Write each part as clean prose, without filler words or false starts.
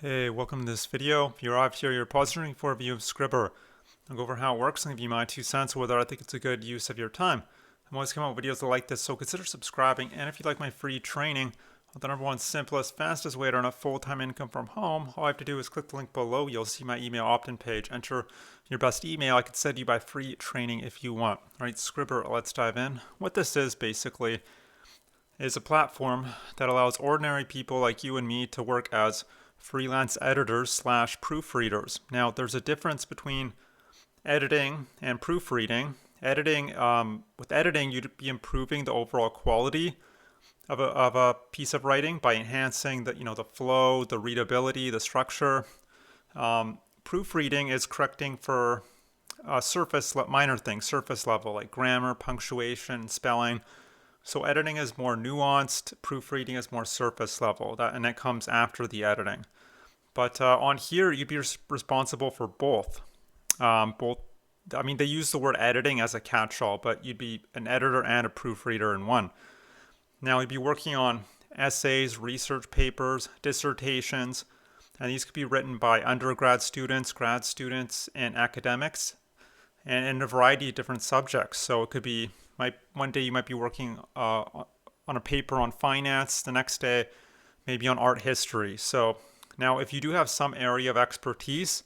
Hey, welcome to this video. If you're here, you're pausing for a view of Scribbr. I'll go over how it works and give you my 2 cents, whether I think it's a good use of your time. I'm always coming out with videos like this, so consider subscribing. And if you like my free training, the number one simplest, fastest way to earn a full-time income from home, all I have to do is click the link below. You'll see my email opt-in page. Enter your best email. I could send you by free training if you want. All right, Scribbr, let's dive in. What this is basically is a platform that allows ordinary people like you and me to work as freelance editors slash proofreaders. Now, there's a difference between editing and proofreading. With editing, you'd be improving the overall quality of a piece of writing by enhancing the flow, the readability, the structure. Proofreading is correcting for minor things, surface level, like grammar, punctuation, spelling. So editing is more nuanced, proofreading is more surface level, and that comes after the editing. But on here, you'd be responsible for both. I mean, they use the word editing as a catch-all, but you'd be an editor and a proofreader in one. Now, you'd be working on essays, research papers, dissertations, and these could be written by undergrad students, grad students, and academics, and in a variety of different subjects. So it could be, one day you might be working on a paper on finance, the next day maybe on art history. So now, if you do have some area of expertise,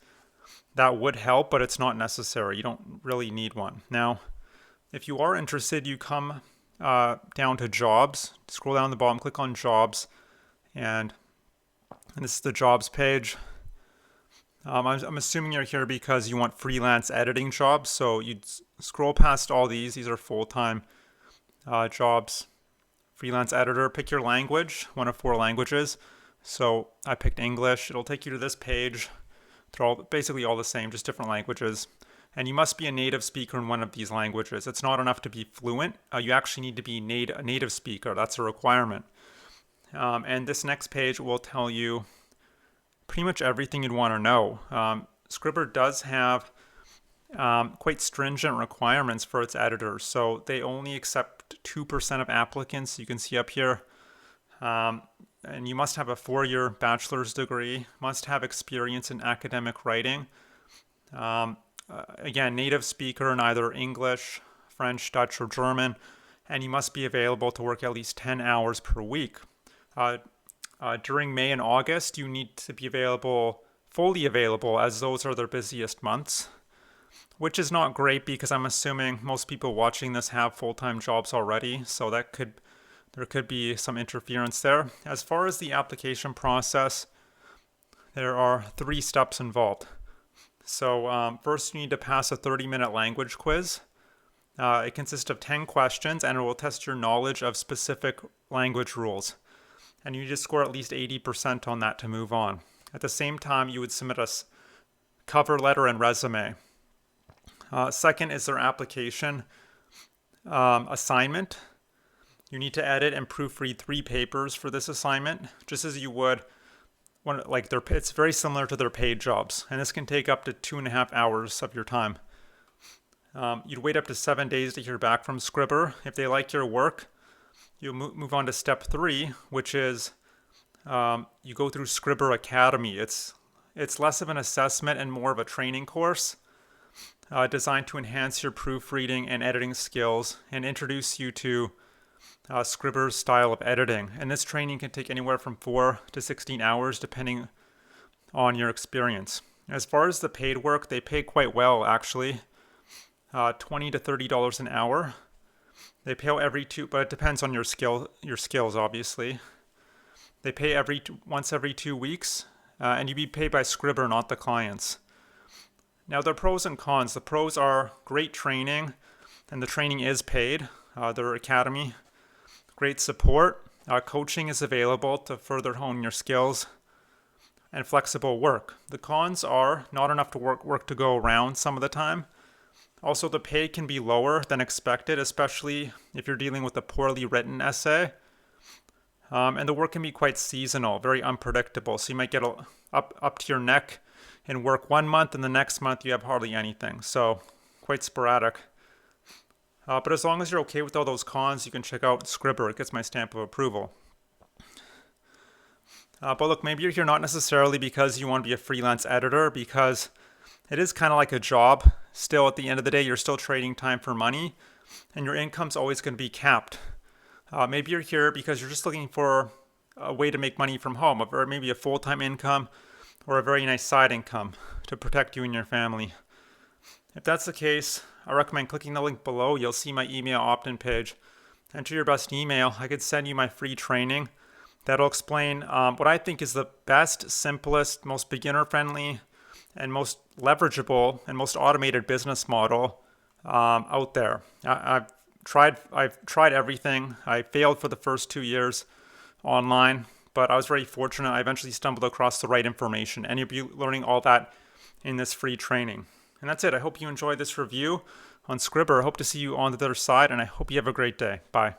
that would help, but it's not necessary. You don't really need one. Now, if you are interested, you come down to jobs, scroll down the bottom, click on jobs, and this is the jobs page. I'm assuming you're here because you want freelance editing jobs, so you'd scroll past all these. These are full-time jobs. Freelance editor, pick your language, one of 4 languages. So I picked English. It'll take you to this page. They're basically all the same, just different languages. And you must be a native speaker in one of these languages. It's not enough to be fluent. You actually need to be a native speaker. That's a requirement. And this next page will tell you pretty much everything you'd want to know. Scribbr does have quite stringent requirements for its editors. So they only accept 2% of applicants. You can see up here. And you must have a 4-year bachelor's degree, must have experience in academic writing. Again, native speaker in either English, French, Dutch, or German, and you must be available to work at least 10 hours per week. During May and August, you need to be fully available, as those are their busiest months, which is not great because I'm assuming most people watching this have full-time jobs already, so there could be some interference there. As far as the application process, there are 3 steps involved. So first you need to pass a 30-minute language quiz. It consists of 10 questions and it will test your knowledge of specific language rules. And you need to score at least 80% on that to move on. At the same time, you would submit a cover letter and resume. Second is their application assignment. You need to edit and proofread 3 papers for this assignment, just as you would it's very similar to their paid jobs, and this can take up to 2.5 hours of your time. You'd wait up to 7 days to hear back from Scribbr. If they like your work, you move on to step 3, which is you go through Scribbr Academy. It's less of an assessment and more of a training course designed to enhance your proofreading and editing skills and introduce you to Scribbr's style of editing. And this training can take anywhere from 4 to 16 hours depending on your experience. As far as the paid work, they pay quite well actually, $20 to $30 an hour. They pay but it depends on your skills obviously. They pay once every 2 weeks, and you'd be paid by Scribbr, not the clients. Now, there are pros and cons. The pros are great training, and the training is paid. Their academy, great support. Coaching is available to further hone your skills, and flexible work. The cons are not enough work to go around some of the time. Also, the pay can be lower than expected, especially if you're dealing with a poorly written essay. And the work can be quite seasonal, very unpredictable. So you might get up to your neck in work 1 month, and the next month you have hardly anything. So quite sporadic. But as long as you're okay with all those cons, you can check out Scribbr. It gets my stamp of approval. But look, maybe you're here not necessarily because you want to be a freelance editor, because it is kind of like a job. Still, at the end of the day, you're still trading time for money, and your income's always going to be capped. Maybe you're here because you're just looking for a way to make money from home, or maybe a full-time income or a very nice side income to protect you and your family. If that's the case, I recommend clicking the link below. You'll see my email opt-in page. Enter your best email. I could send you my free training that'll explain what I think is the best, simplest, most beginner-friendly, and most leverageable and most automated business model out there. I've tried everything. I failed for the first 2 years online, but I was very fortunate. I eventually stumbled across the right information, and you'll be learning all that in this free training. And that's it. I hope you enjoyed this review on Scribbr. I hope to see you on the other side, and I hope you have a great day. Bye.